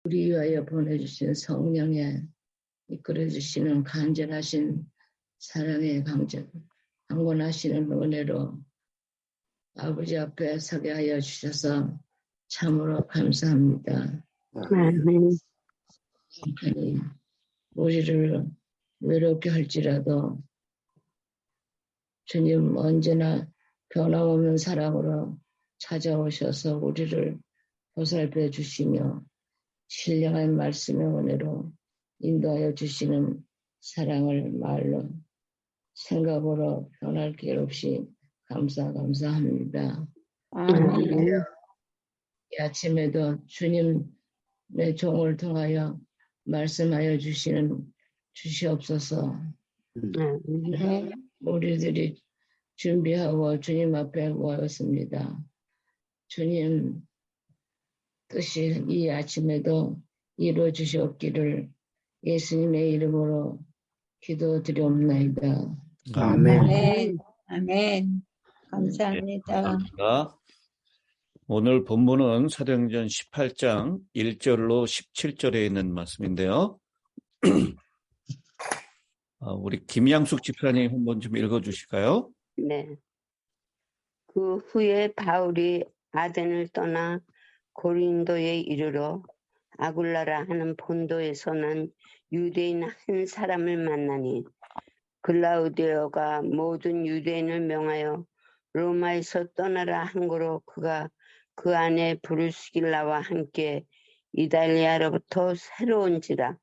우리 위하여 보내주신 성령의 이끌어주시는 간절하신 사랑의 강권하시는 은혜로 아버지 앞에 서게 하여 주셔서 참으로 감사합니다. 우리를 외롭게 할지라도 주님 언제나 변함없는 사랑으로 찾아오셔서 우리를 보살펴 주시며 신령한 말씀의 은혜로 인도하여 주시는 사랑을 말로 생각으로 변할 길 없이 감사합니다. 이 아침에도 주님의 종을 통하여 말씀하여 주시옵소서. 우리들이 준비하고 주님 앞에 모였습니다. 주님 뜻이 이 아침에도 이루어 주시옵기를 예수님의 이름으로 기도드리옵나이다. 아멘. 아멘. 감사합니다. 오늘 본문은 사도행전 18장 1절로 17절에 있는 말씀인데요. 우리 김양숙 집사님 한번 좀 읽어주실까요? 네. 그 후에 바울이 아덴을 떠나 고린도에 이르러 아굴라라 하는 본도에서 난 유대인 한 사람을 만나니 글라우디오가 모든 유대인을 명하여 로마에서 떠나라 한 거로 그가 그 안에 브루스길라와 함께 이달리아로부터 새로운지라.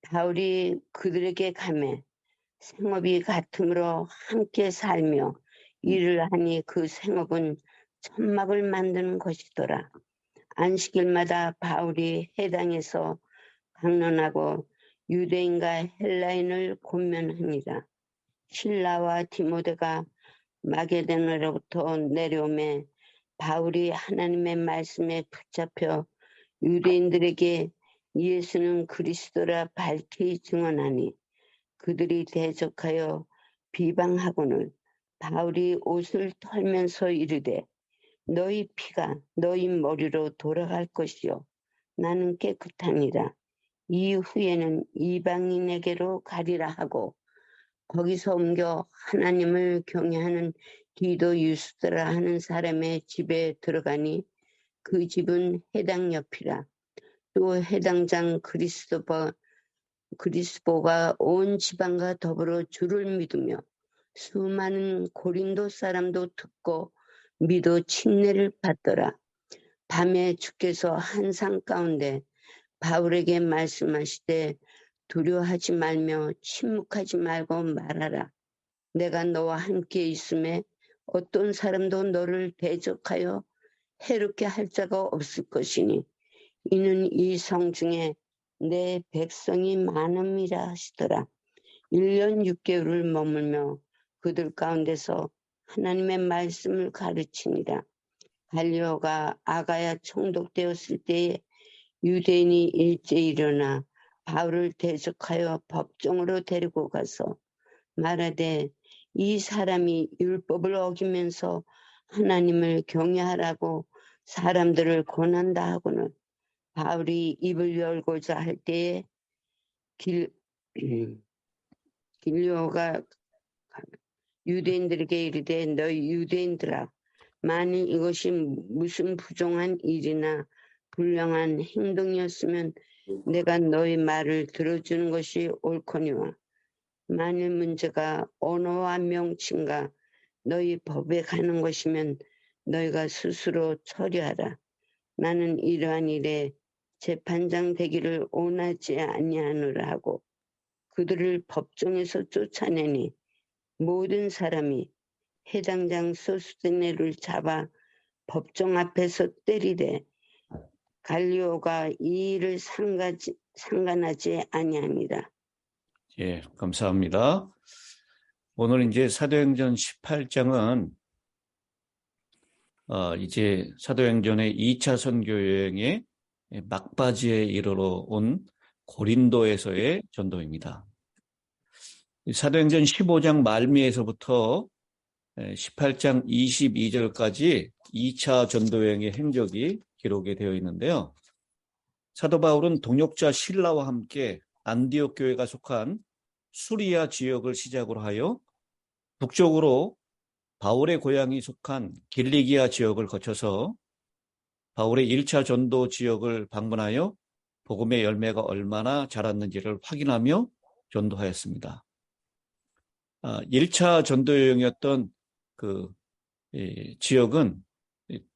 바울이 그들에게 가매 생업이 같으므로 함께 살며 일을 하니 그 생업은 천막을 만드는 것이더라. 안식일마다 바울이 회당에서 강론하고 유대인과 헬라인을 권면하니라. 실라와 디모데가 마게도냐로부터 내려오매 바울이 하나님의 말씀에 붙잡혀 유대인들에게 예수는 그리스도라 밝히 증언하니 그들이 대적하여 비방하고는 바울이 옷을 털면서 이르되 너희 피가 너희 머리로 돌아갈 것이요 나는 깨끗하니라. 이후에는 이방인에게로 가리라 하고 거기서 옮겨 하나님을 경외하는 디도 유스드라 하는 사람의 집에 들어가니 그 집은 회당 옆이라. 또 회당장 그리스보가 온 지방과 더불어 주를 믿으며 수많은 고린도 사람도 듣고 믿어 침례를 받더라. 밤에 주께서 한상 가운데 바울에게 말씀하시되 두려워하지 말며 침묵하지 말고 말하라. 내가 너와 함께 있음에 어떤 사람도 너를 대적하여 해롭게 할 자가 없을 것이니 이는 이 성 중에 내 백성이 많음이라 하시더라. 1년 6개월을 머물며 그들 가운데서 하나님의 말씀을 가르치니라. 갈리오가 아가야 총독되었을 때에 유대인이 일제 일어나 바울을 대적하여 법정으로 데리고 가서 말하되 이 사람이 율법을 어기면서 하나님을 경외하라고 사람들을 권한다 하고는 바울이 입을 열고자 할 때에 길리오가 유대인들에게 이르되 너희 유대인들아 만일 이것이 무슨 부정한 일이나 불량한 행동이었으면 내가 너희 말을 들어주는 것이 옳거니와 만일 문제가 언어와 명칭과 너희 법에 가는 것이면 너희가 스스로 처리하라. 나는 이러한 일에 재판장 되기를 원하지 아니하노라 하고 그들을 법정에서 쫓아내니 모든 사람이 회당장 소스데네를 잡아 법정 앞에서 때리되 갈리오가 이 일을 상관하지 아니합니다. 예, 감사합니다. 오늘 이제 사도행전 18장은 이제 사도행전의 2차 선교 여행의 막바지에 이르러 온 고린도에서의 전도입니다. 사도행전 15장 말미에서부터 18장 22절까지 2차 전도여행의 행적이 기록이 되어 있는데요. 사도 바울은 동역자 실라와 함께 안디옥 교회가 속한 수리아 지역을 시작으로 하여 북쪽으로 바울의 고향이 속한 길리기아 지역을 거쳐서 바울의 1차 전도 지역을 방문하여 복음의 열매가 얼마나 자랐는지를 확인하며 전도하였습니다. 1차 전도 여행이었던 그 지역은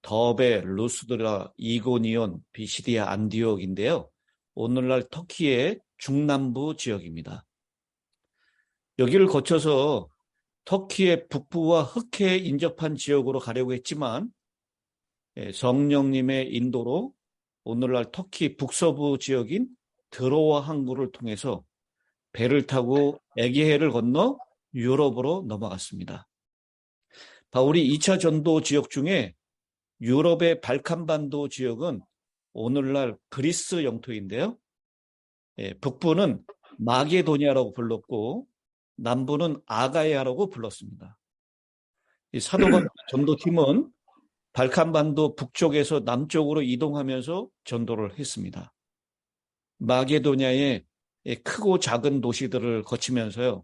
더베, 루스드라, 이고니온, 비시디아, 안디옥인데요. 오늘날 터키의 중남부 지역입니다. 여기를 거쳐서 터키의 북부와 흑해에 인접한 지역으로 가려고 했지만 성령님의 인도로 오늘날 터키 북서부 지역인 드로아 항구를 통해서 배를 타고 에게해를 건너 유럽으로 넘어갔습니다. 바울이 2차 전도 지역 중에 유럽의 발칸반도 지역은 오늘날 그리스 영토인데요. 북부는 마게도니아라고 불렀고 남부는 아가야라고 불렀습니다. 이 사도 바울 전도팀은 발칸반도 북쪽에서 남쪽으로 이동하면서 전도를 했습니다. 마게도니아의 크고 작은 도시들을 거치면서요.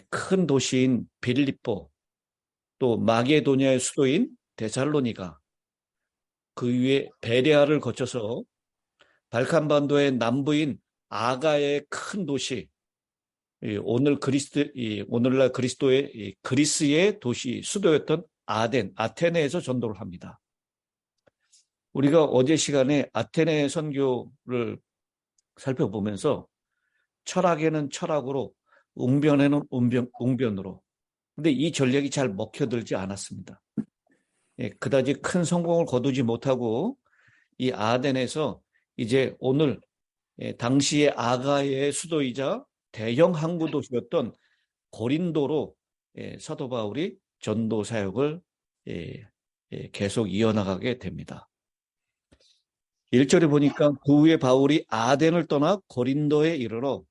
큰 도시인 빌립보, 또 마게도니아의 수도인 데살로니가, 그 위에 베레아를 거쳐서 발칸반도의 남부인 아가의 큰 도시, 오늘날 그리스도의 그리스의 도시 수도였던 아테네에서 전도를 합니다. 우리가 어제 시간에 아테네 선교를 살펴보면서 철학에는 철학으로, 웅변에는 웅변으로. 근데 이 전략이 잘 먹혀들지 않았습니다. 그다지 큰 성공을 거두지 못하고 이 아덴에서 이제 오늘 당시의 아가의 수도이자 대형 항구 도시였던 고린도로 사도 바울이 전도 사역을 계속 이어나가게 됩니다. 1절에 보니까 그 후에 바울이 아덴을 떠나 고린도에 이르러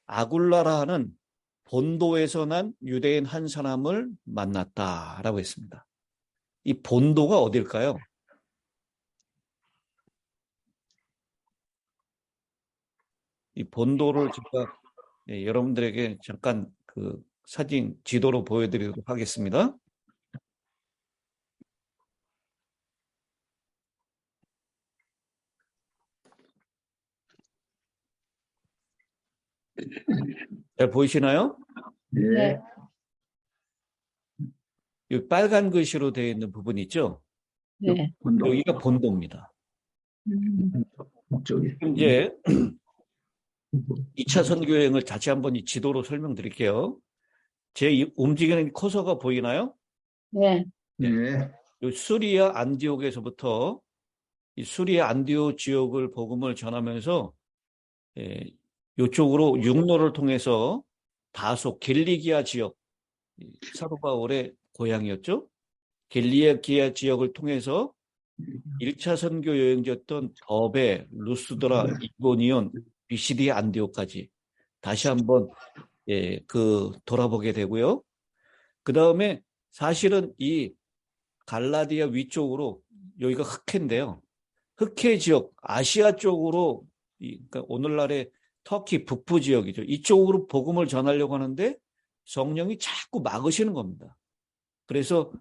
아굴라라 하는 본도에서 난 유대인 한 사람을 만났다라고 했습니다. 이 본도가 어딜까요? 이 본도를 제가 여러분들에게 잠깐 그 사진 지도로 보여드리도록 하겠습니다. 잘 보이시나요? 네. 이 빨간 글씨로 되어 있는 부분 있죠? 네. 여기가 본도입니다. 이제 2차 선교 여행을 다시 한번 이 지도로 설명드릴게요. 제 움직이는 커서가 보이나요? 네. 이 수리아 안디옥에서부터 이 수리아 안디옥 지역을 복음을 전하면서 이쪽으로 육로를 통해서 다소 길리기아 지역, 사도 바울의 고향이었죠. 길리기아 지역을 통해서 1차 선교 여행지였던 더베, 루스드라, 이고니온, 비시디아, 안디옥까지 다시 한번 돌아보게 되고요. 그 다음에 사실은 이 갈라디아 위쪽으로 여기가 흑해인데요. 흑해 지역, 아시아 쪽으로 그러니까 오늘날의 터키 북부 지역이죠. 이쪽으로 복음을 전하려고 하는데 성령이 자꾸 막으시는 겁니다. 그래서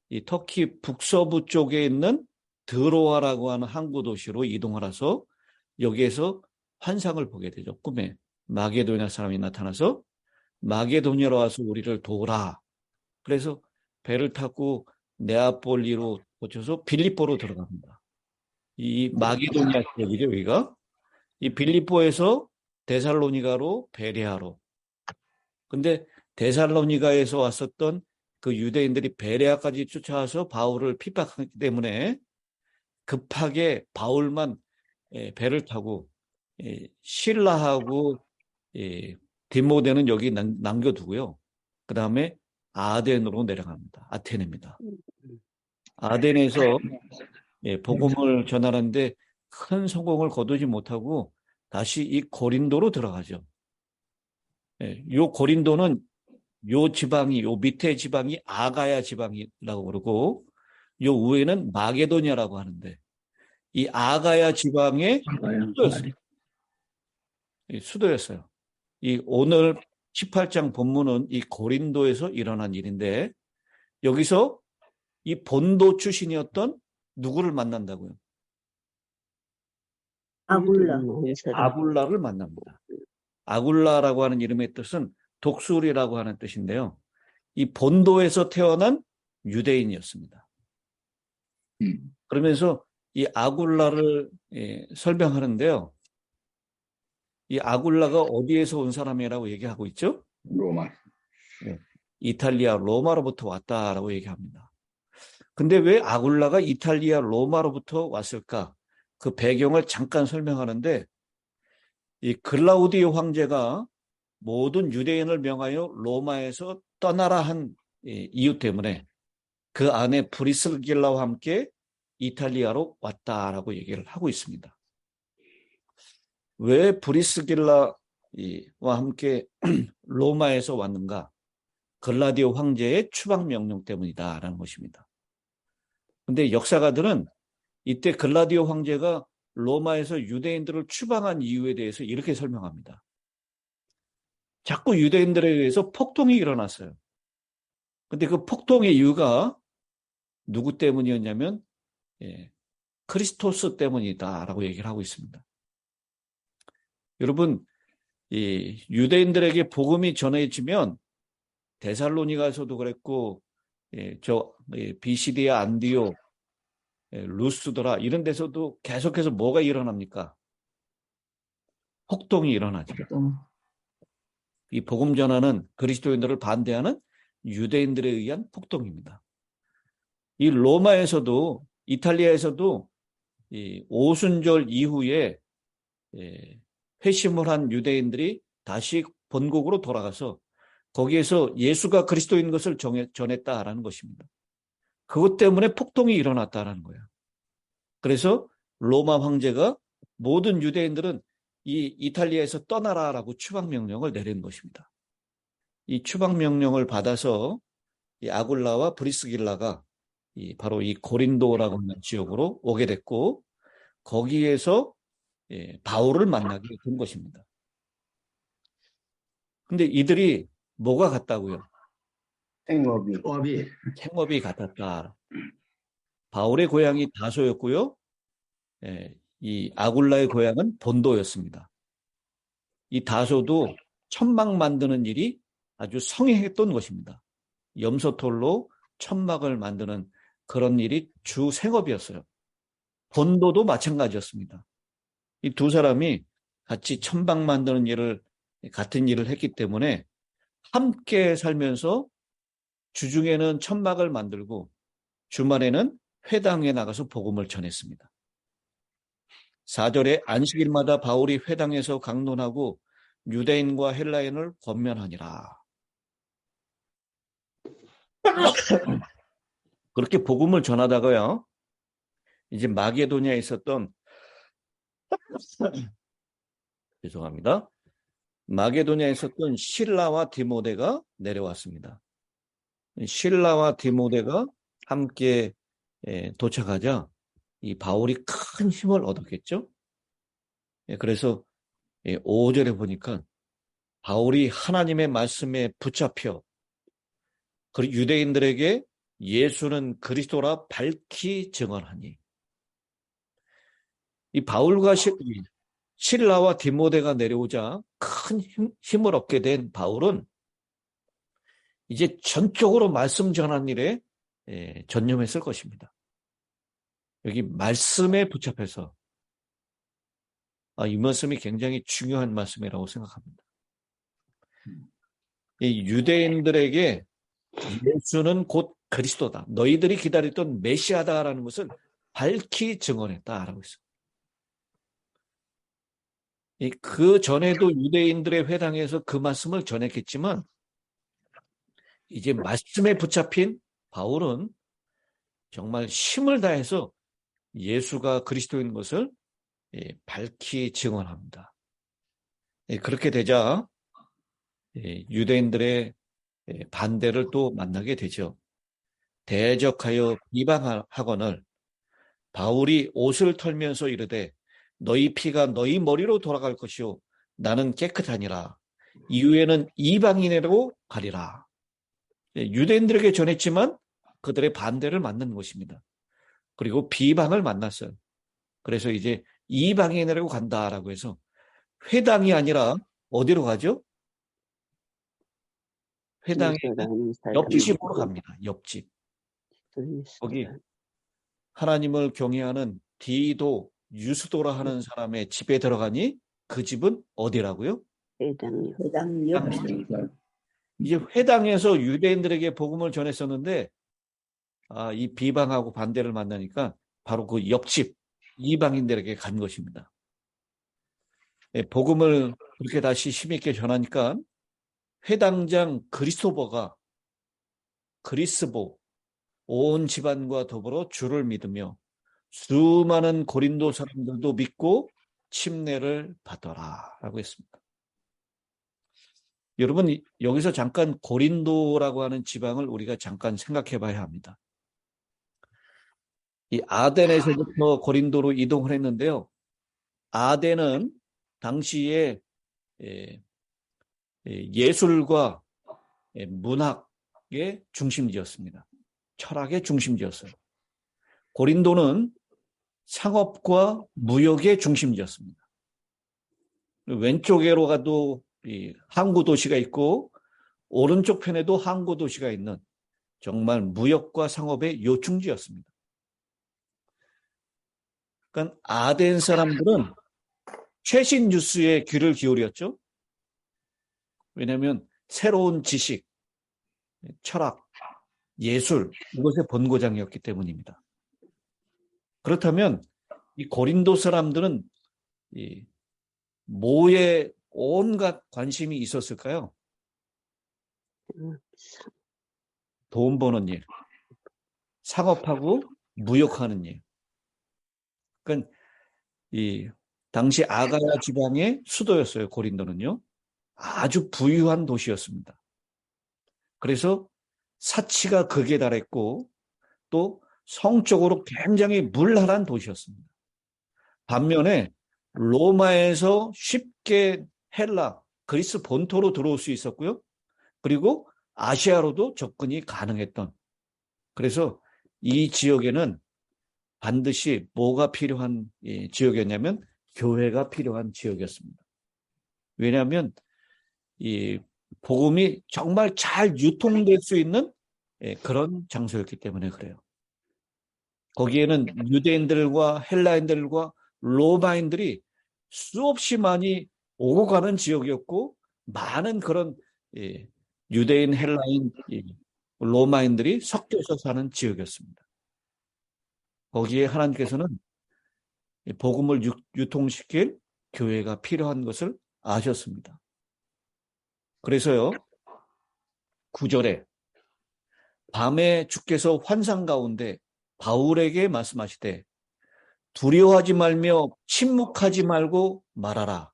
이 터키 북서부 쪽에 있는 드로아라고 하는 항구 도시로 이동을 해서 여기에서 환상을 보게 되죠. 꿈에 마게도니아 사람이 나타나서 마게도니아로 와서 우리를 도우라. 그래서 배를 타고 네아폴리로 거쳐서 빌립보로 들어갑니다. 이 마게도니아 지역이죠, 여기가. 이 빌립보에서 데살로니가로 베레아로. 근데 데살로니가에서 왔었던 그 유대인들이 베레아까지 쫓아와서 바울을 핍박하기 때문에 급하게 바울만 배를 타고 실라하고 디모데는 여기 남겨두고요. 그 다음에 아덴으로 내려갑니다. 아테네입니다. 아덴에서 복음을 전하는데 큰 성공을 거두지 못하고 다시 이 고린도로 들어가죠. 요 고린도는 요 지방이, 요 밑에 지방이 아가야 지방이라고 그러고 요 위에는 마게도니아라고 하는데 이 아가야 지방의 수도였어요. 이 수도였어요. 이 오늘 18장 본문은 이 고린도에서 일어난 일인데 여기서 이 본도 출신이었던 누구를 만난다고요? 아굴라를 만납니다. 아굴라라고 하는 이름의 뜻은 독수리라고 하는 뜻인데요. 이 본도에서 태어난 유대인이었습니다. 그러면서 이 아굴라를 설명하는데요. 이 아굴라가 어디에서 온 사람이라고 얘기하고 있죠? 로마. 네, 이탈리아 로마로부터 왔다라고 얘기합니다. 근데 왜 아굴라가 이탈리아 로마로부터 왔을까? 그 배경을 잠깐 설명하는데 이 글라우디오 황제가 모든 유대인을 명하여 로마에서 떠나라 한 이유 때문에 그 안에 브리스길라와 함께 이탈리아로 왔다라고 얘기를 하고 있습니다. 왜 브리스길라와 함께 로마에서 왔는가? 글라디오 황제의 추방 명령 때문이다라는 것입니다. 근데 역사가들은 이때 글라디오 황제가 로마에서 유대인들을 추방한 이유에 대해서 이렇게 설명합니다. 자꾸 유대인들에 의해서 폭동이 일어났어요. 근데 그 폭동의 이유가 누구 때문이었냐면 크리스토스 때문이다라고 얘기를 하고 있습니다. 여러분, 이 유대인들에게 복음이 전해지면 데살로니가에서도 그랬고 비시디아, 안디오, 루스드라 이런 데서도 계속해서 뭐가 일어납니까? 폭동이 일어나죠. 이 복음 전하는 그리스도인들을 반대하는 유대인들에 의한 폭동입니다. 이 로마에서도 이탈리아에서도 이 오순절 이후에 회심을 한 유대인들이 다시 본국으로 돌아가서 거기에서 예수가 그리스도인 것을 전했다라는 것입니다. 그것 때문에 폭동이 일어났다라는 거예요. 그래서 로마 황제가 모든 유대인들은 이 이탈리아에서 떠나라라고 추방명령을 내린 것입니다. 이 추방명령을 받아서 이 아굴라와 브리스길라가 바로 이 고린도라고 하는 지역으로 오게 됐고 거기에서 바울을 만나게 된 것입니다. 근데 이들이 뭐가 같다고요? 행업이 같았다. 바울의 고향이 다소였고요. 이 아굴라의 고향은 본도였습니다. 이 다소도 천막 만드는 일이 아주 성행했던 것입니다. 염소털로 천막을 만드는 그런 일이 주 생업이었어요. 본도도 마찬가지였습니다. 이 두 사람이 같이 천막 만드는 일을 같은 일을 했기 때문에 함께 살면서 주중에는 천막을 만들고 주말에는 회당에 나가서 복음을 전했습니다. 4절에 안식일마다 바울이 회당에서 강론하고 유대인과 헬라인을 권면하니라. 그렇게 복음을 전하다가요. 이제 마게도냐에 있었던 죄송합니다. 마게도냐에 있었던 실라와 디모데가 내려왔습니다. 실라와 디모데가 함께 도착하자 이 바울이 큰 힘을 얻었겠죠. 그래서 5절에 보니까 바울이 하나님의 말씀에 붙잡혀 그리고 유대인들에게 예수는 그리스도라 밝히 증언하니 이 바울과 실라와 디모데가 내려오자 큰 힘을 얻게 된 바울은 이제 전적으로 말씀 전하는 일에 전념했을 것입니다. 여기 말씀에 붙잡혀서 이 말씀이 굉장히 중요한 말씀이라고 생각합니다. 이 유대인들에게 예수는 곧 그리스도다. 너희들이 기다렸던 메시아다라는 것을 밝히 증언했다라고 했어요. 그 전에도 유대인들의 회당에서 그 말씀을 전했겠지만 이제 말씀에 붙잡힌 바울은 정말 힘을 다해서 예수가 그리스도인 것을 밝히 증언합니다. 그렇게 되자 유대인들의 반대를 또 만나게 되죠. 대적하여 비방하거늘 바울이 옷을 털면서 이르되 너희 피가 너희 머리로 돌아갈 것이요 나는 깨끗하니라. 이후에는 이방인으로 가리라. 유대인들에게 전했지만 그들의 반대를 만난 것입니다. 그리고 비방을 만났어요. 그래서 이제 이방인으로 간다라고 해서 회당이 아니라 어디로 가죠? 회당에 기술하는 옆집으로 갑니다. 옆집. 사람이 거기 하나님을 경외하는 디도 유스도라 하는 사람의 집에 들어가니 그 집은 어디라고요? 회당이요. 회당 옆에. 이제 회당에서 유대인들에게 복음을 전했었는데 이 비방하고 반대를 만나니까 바로 그 옆집 이방인들에게 간 것입니다. 복음을 그렇게 다시 힘있게 전하니까 회당장 그리스보 온 집안과 더불어 주를 믿으며 수많은 고린도 사람들도 믿고 침례를 받더라 라고 했습니다. 여러분, 여기서 잠깐 고린도라고 하는 지방을 우리가 잠깐 생각해 봐야 합니다. 이 아덴에서부터 고린도로 이동을 했는데요. 아덴은 당시에 예술과 문학의 중심지였습니다. 철학의 중심지였어요. 고린도는 상업과 무역의 중심지였습니다. 왼쪽으로 가도 항구 도시가 있고 오른쪽 편에도 항구 도시가 있는 정말 무역과 상업의 요충지였습니다. 그러니까 아덴 사람들은 최신 뉴스에 귀를 기울였죠. 왜냐하면 새로운 지식, 철학, 예술 이것의 본고장이었기 때문입니다. 그렇다면 이 고린도 사람들은 뭐에 온갖 관심이 있었을까요? 돈 버는 일, 상업하고 무역하는 일. 그러니까 이 당시 아가야 지방의 수도였어요. 고린도는요. 아주 부유한 도시였습니다. 그래서 사치가 극에 달했고 또 성적으로 굉장히 물랄한 도시였습니다. 반면에 로마에서 쉽게 헬라, 그리스 본토로 들어올 수 있었고요. 그리고 아시아로도 접근이 가능했던. 그래서 이 지역에는 반드시 뭐가 필요한 지역이었냐면 교회가 필요한 지역이었습니다. 왜냐하면 이 복음이 정말 잘 유통될 수 있는 그런 장소였기 때문에 그래요. 거기에는 유대인들과 헬라인들과 로마인들이 수없이 많이 오고 가는 지역이었고 많은 그런 유대인, 헬라인, 로마인들이 섞여서 사는 지역이었습니다. 거기에 하나님께서는 복음을 유통시킬 교회가 필요한 것을 아셨습니다. 그래서요, 9절에 밤에 주께서 환상 가운데 바울에게 말씀하시되 두려워하지 말며 침묵하지 말고 말하라.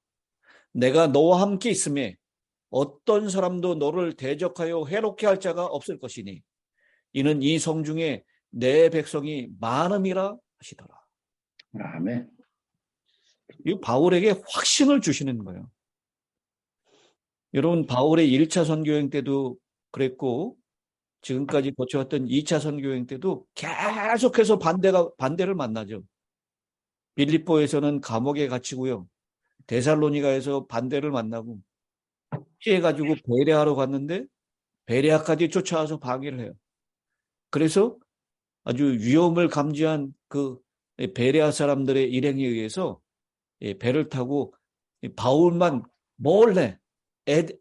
내가 너와 함께 있음에 어떤 사람도 너를 대적하여 해롭게 할 자가 없을 것이니 이는 이 성 중에 내 백성이 많음이라 하시더라. 아멘. 이 바울에게 확신을 주시는 거예요. 여러분, 바울의 1차 선교행 때도 그랬고 지금까지 거쳐왔던 2차 선교행 때도 계속해서 반대를 만나죠. 빌립보에서는 감옥에 갇히고요. 데살로니가에서 반대를 만나고 피해가지고 베레아로 갔는데 베레아까지 쫓아와서 방해를 해요. 그래서 아주 위험을 감지한 그 베레아 사람들의 일행에 의해서 배를 타고 바울만 몰래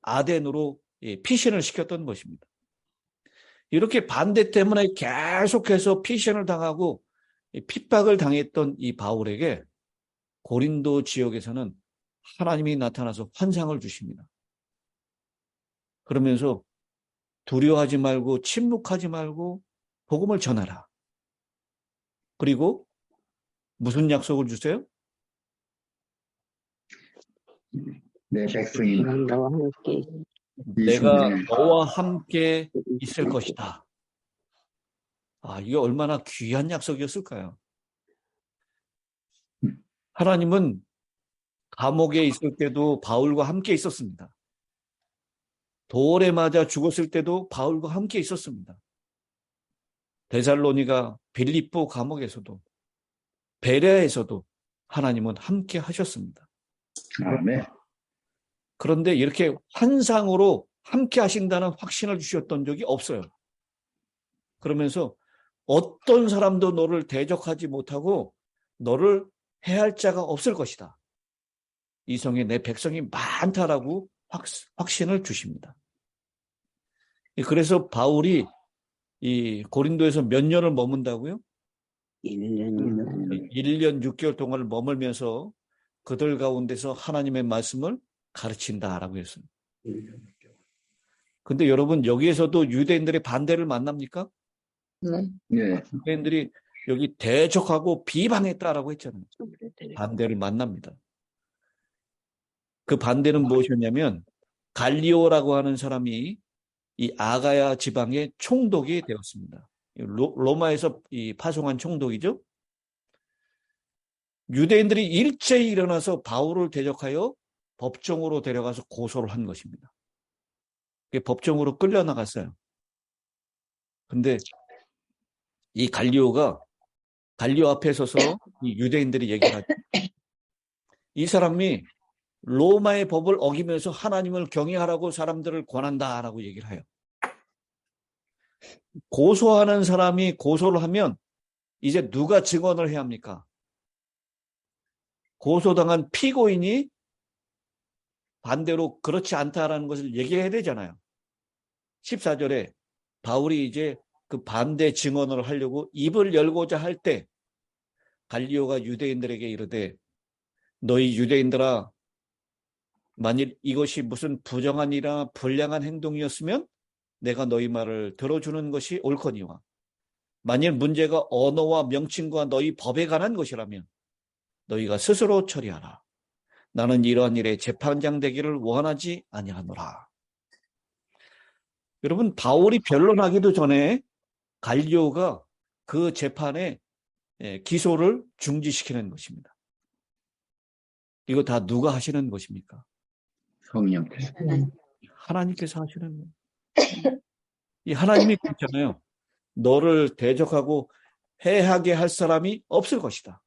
아덴으로 피신을 시켰던 것입니다. 이렇게 반대 때문에 계속해서 피신을 당하고 핍박을 당했던 이 바울에게 고린도 지역에서는 하나님이 나타나서 환상을 주십니다. 그러면서 두려워하지 말고 침묵하지 말고 복음을 전하라. 그리고 무슨 약속을 주세요? 내 백성이 너와 함께 내가 너와 함께 있을 것이다. 이게 얼마나 귀한 약속이었을까요? 하나님은 감옥에 있을 때도 바울과 함께 있었습니다. 돌에 맞아 죽었을 때도 바울과 함께 있었습니다. 데살로니가 빌립보 감옥에서도 베레아에서도 하나님은 함께 하셨습니다. 아멘. 그런데 이렇게 환상으로 함께 하신다는 확신을 주셨던 적이 없어요. 그러면서 어떤 사람도 너를 대적하지 못하고 너를 해할 자가 없을 것이다. 이 성에 내 백성이 많다라고 확신을 주십니다. 그래서 바울이 이 고린도에서 몇 년을 머문다고요? 1년이요. 1년 6개월 동안 머물면서 그들 가운데서 하나님의 말씀을 가르친다라고 했어요. 근데 여러분 여기에서도 유대인들의 반대를 만납니까? 네. 네. 유대인들이 여기 대적하고 비방했다라고 했잖아요. 반대를 만납니다. 그 반대는 무엇이었냐면 갈리오라고 하는 사람이 이 아가야 지방의 총독이 되었습니다. 로마에서 이 파송한 총독이죠. 유대인들이 일제히 일어나서 바울을 대적하여 법정으로 데려가서 고소를 한 것입니다. 법정으로 끌려나갔어요. 근데 이 갈리오 앞에 서서 이 유대인들이 얘기를 하죠. 이 사람이 로마의 법을 어기면서 하나님을 경외하라고 사람들을 권한다라고 얘기를 해요. 고소하는 사람이 고소를 하면 이제 누가 증언을 해야 합니까? 고소당한 피고인이 반대로 그렇지 않다라는 것을 얘기해야 되잖아요. 14절에 바울이 이제 그 반대 증언을 하려고 입을 열고자 할 때 갈리오가 유대인들에게 이르되 너희 유대인들아 만일 이것이 무슨 부정한 일이나 불량한 행동이었으면 내가 너희 말을 들어주는 것이 옳거니와 만일 문제가 언어와 명칭과 너희 법에 관한 것이라면 너희가 스스로 처리하라. 나는 이러한 일에 재판장 되기를 원하지 아니하노라. 여러분 바울이 변론하기도 전에 갈리오가 그 재판에 기소를 중지시키는 것입니다. 이거 다 누가 하시는 것입니까? 성령께서. 하나님께서 하시는 거예요. 이 하나님이 그렇잖아요. 너를 대적하고 해하게 할 사람이 없을 것이다.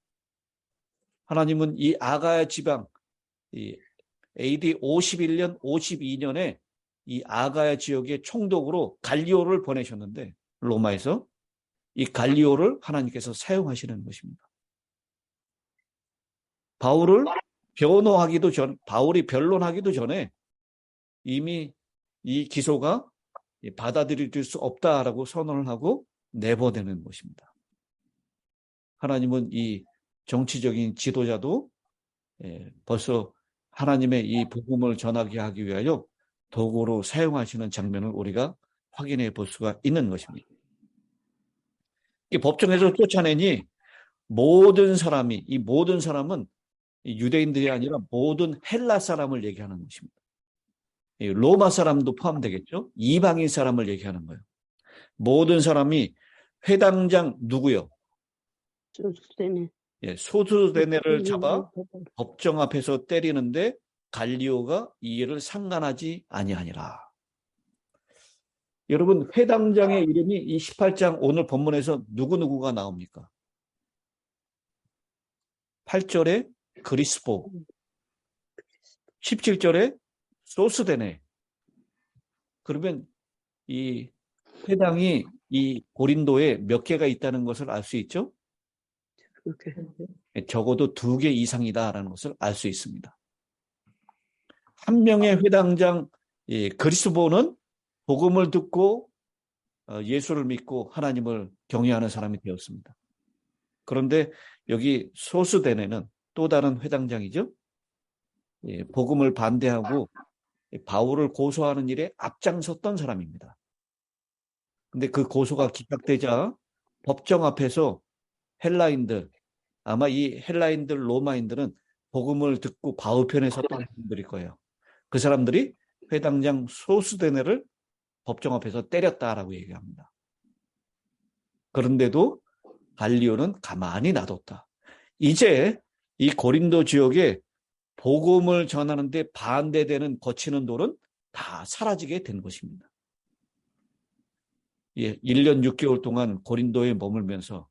하나님은 이 아가야 지방, 이 AD 51년, 52년에 이 아가야 지역의 총독으로 갈리오를 보내셨는데 로마에서 이 갈리오를 하나님께서 사용하시는 것입니다. 바울이 변론하기도 전에 이미 이 기소가 받아들일 수 없다라고 선언을 하고 내보내는 것입니다. 하나님은 이 정치적인 지도자도 벌써 하나님의 이 복음을 전하게 하기 위하여 도구로 사용하시는 장면을 우리가 확인해 볼 수가 있는 것입니다. 이 법정에서 쫓아내니 이 모든 사람은 유대인들이 아니라 모든 헬라 사람을 얘기하는 것입니다. 로마 사람도 포함되겠죠? 이방인 사람을 얘기하는 거예요. 모든 사람이 회당장 누구요? 소수되네. 소수대네를 잡아 법정 앞에서 때리는데 갈리오가 이 일을 상관하지 아니하니라. 여러분 회당장의 이름이 이 18장 오늘 본문에서 누구누구가 나옵니까? 8절에 그리스보, 17절에 소스데네. 그러면 이 회당이 이 고린도에 몇 개가 있다는 것을 알 수 있죠? 적어도 2개 이상이다라는 것을 알 수 있습니다. 한 명의 회당장 그리스보는 복음을 듣고 예수를 믿고 하나님을 경외하는 사람이 되었습니다. 그런데 여기 소스데네는 또 다른 회당장이죠. 복음을 반대하고 바울을 고소하는 일에 앞장섰던 사람입니다. 근데 그 고소가 기각되자 법정 앞에서 헬라인들, 아마 이 헬라인들, 로마인들은 복음을 듣고 바울 편에 섰던 분들일 거예요. 그 사람들이 회당장 소스데네를 법정 앞에서 때렸다라고 얘기합니다. 그런데도 갈리오는 가만히 놔뒀다. 이제 이 고린도 지역에 복음을 전하는데 반대되는 거치는 돌은 다 사라지게 된 것입니다. 예, 1년 6개월 동안 고린도에 머물면서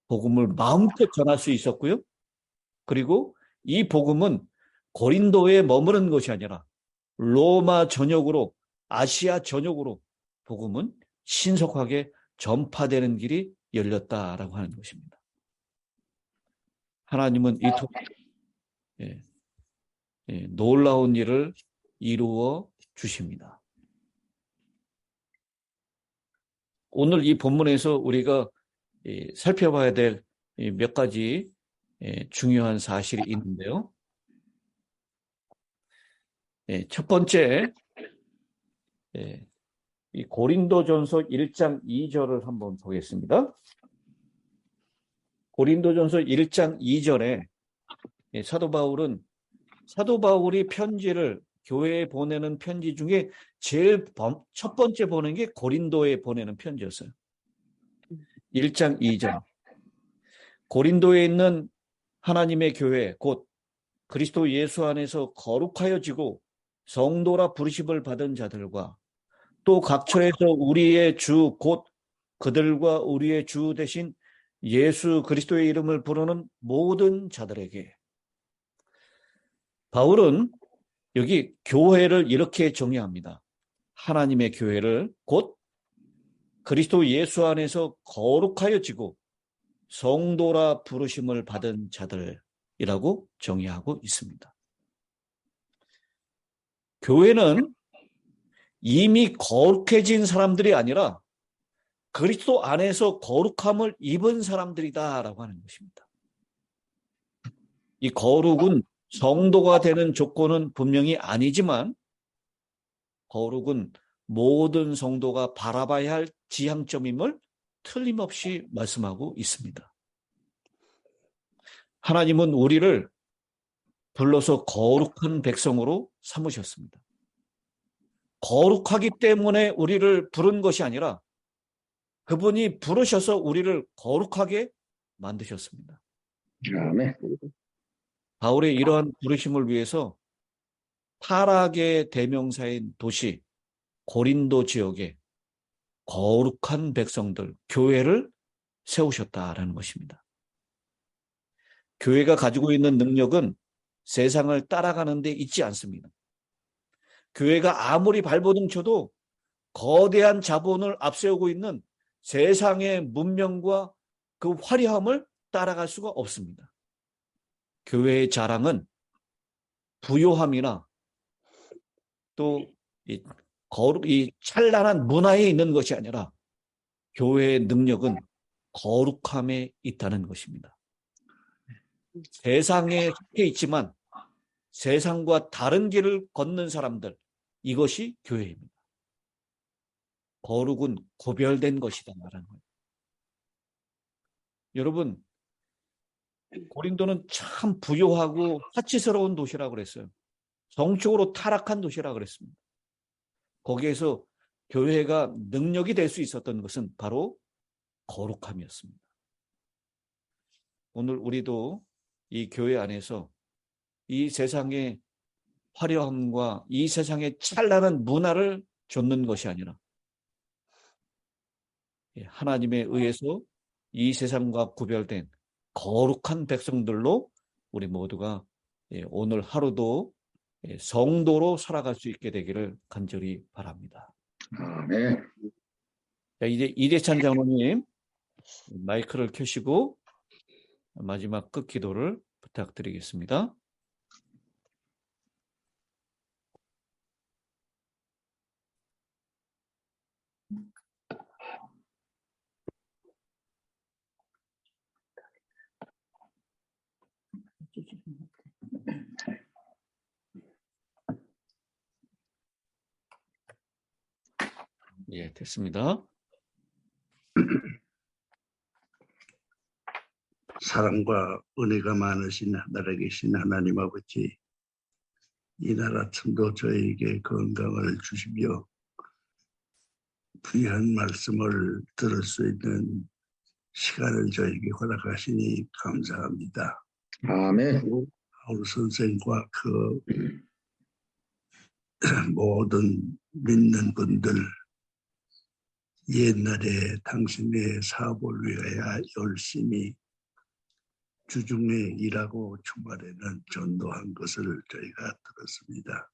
복음을 마음껏 전할 수 있었고요. 그리고 이 복음은 고린도에 머무는 것이 아니라 로마 전역으로, 아시아 전역으로 복음은 신속하게 전파되는 길이 열렸다라고 하는 것입니다. 하나님은 이 통해 놀라운 일을 이루어 주십니다. 오늘 이 본문에서 우리가 살펴봐야 될 몇 가지 중요한 사실이 있는데요. 첫 번째, 이 고린도전서 1장 2절을 한번 보겠습니다. 고린도전서 1장 2절에 사도 바울이 편지를 교회에 보내는 편지 중에 제일 첫 번째 보낸 게 고린도에 보내는 편지였어요. 1장 2절. 고린도에 있는 하나님의 교회, 곧 그리스도 예수 안에서 거룩하여지고 성도라 부르심을 받은 자들과 또 각처에서 우리의 주, 곧 그들과 우리의 주 대신 예수 그리스도의 이름을 부르는 모든 자들에게. 바울은 여기 교회를 이렇게 정의합니다. 하나님의 교회를 곧 그리스도 예수 안에서 거룩하여지고 성도라 부르심을 받은 자들이라고 정의하고 있습니다. 교회는 이미 거룩해진 사람들이 아니라 그리스도 안에서 거룩함을 입은 사람들이다라고 하는 것입니다. 이 거룩은 성도가 되는 조건은 분명히 아니지만 거룩은 모든 성도가 바라봐야 할 지향점임을 틀림없이 말씀하고 있습니다. 하나님은 우리를 불러서 거룩한 백성으로 삼으셨습니다. 거룩하기 때문에 우리를 부른 것이 아니라 그분이 부르셔서 우리를 거룩하게 만드셨습니다. 아멘. 바울의 이러한 부르심을 위해서 타락의 대명사인 도시 고린도 지역에 거룩한 백성들, 교회를 세우셨다라는 것입니다. 교회가 가지고 있는 능력은 세상을 따라가는 데 있지 않습니다. 교회가 아무리 발버둥 쳐도 거대한 자본을 앞세우고 있는 세상의 문명과 그 화려함을 따라갈 수가 없습니다. 교회의 자랑은 부요함이나 또 이 찬란한 문화에 있는 것이 아니라 교회의 능력은 거룩함에 있다는 것입니다. 세상에 속해 있지만 세상과 다른 길을 걷는 사람들, 이것이 교회입니다. 거룩은 구별된 것이다 말하는 거예요. 여러분, 고린도는 참 부요하고 사치스러운 도시라고 그랬어요. 성적으로 타락한 도시라고 그랬습니다. 거기에서 교회가 능력이 될 수 있었던 것은 바로 거룩함이었습니다. 오늘 우리도 이 교회 안에서 이 세상의 화려함과 이 세상의 찬란한 문화를 좇는 것이 아니라 하나님에 의해서 이 세상과 구별된 거룩한 백성들로 우리 모두가 오늘 하루도 성도로 살아갈 수 있게 되기를 간절히 바랍니다. 아멘. 자, 이제 이대찬 장로님 마이크를 켜시고 마지막 끝 기도를 부탁드리겠습니다. 예, 됐습니다. 사랑과 은혜가 많으신 하늘에 계신 하나님 아버지, 이 날 아침도 저에게 건강을 주시며 귀한 말씀을 들을 수 있는 시간을 저에게 허락하시니 감사합니다. 아멘. 바울 선생과 그 모든 믿는 분들 옛날에 당신의 사업을 위하여 열심히 주중에 일하고 주말에는 전도한 것을 저희가 들었습니다.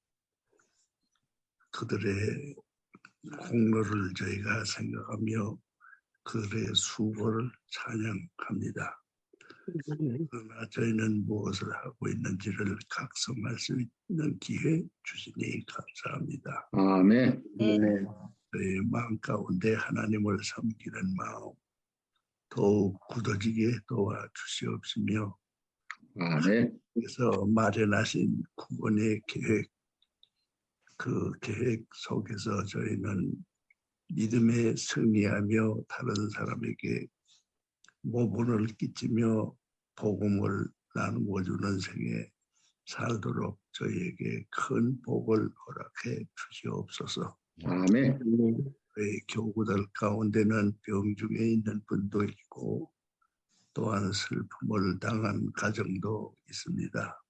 그들의 공로를 저희가 생각하며 그들의 수고를 찬양합니다. 그러나 저희는 무엇을 하고 있는지를 각성할 수 있는 기회 주시니 감사합니다. 아멘. 저희 마음 가운데 하나님을 섬기는 마음 더욱 굳어지게 도와주시옵시며 아멘. 그래서 마련하신 구원의 계획, 그 계획 속에서 저희는 믿음에 승리하며 다른 사람에게 모분을 끼치며 복음을 나누어주는 생에 살도록 저희에게 큰 복을 허락해 주시옵소서. 아멘. 저희 교구들 가운데는 병중에 있는 분도 있고 또한 슬픔을 당한 가정도 있습니다.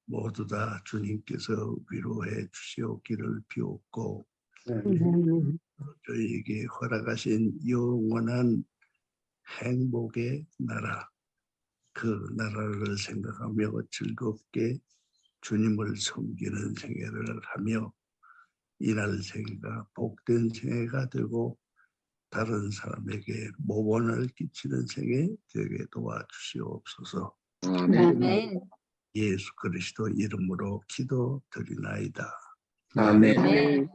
모두 다 주님께서 위로해 주시옵기를 비옵고 저희에게 허락하신 영원한 행복의 나라, 그 나라를 생각하며 즐겁게 주님을 섬기는 생애를 하며 이날 생애가 복된 생애가 되고 다른 사람에게 모범을 끼치는 생애 되게 도와주시옵소서. 아멘. 예수 그리스도 이름으로 기도드리나이다. 아멘.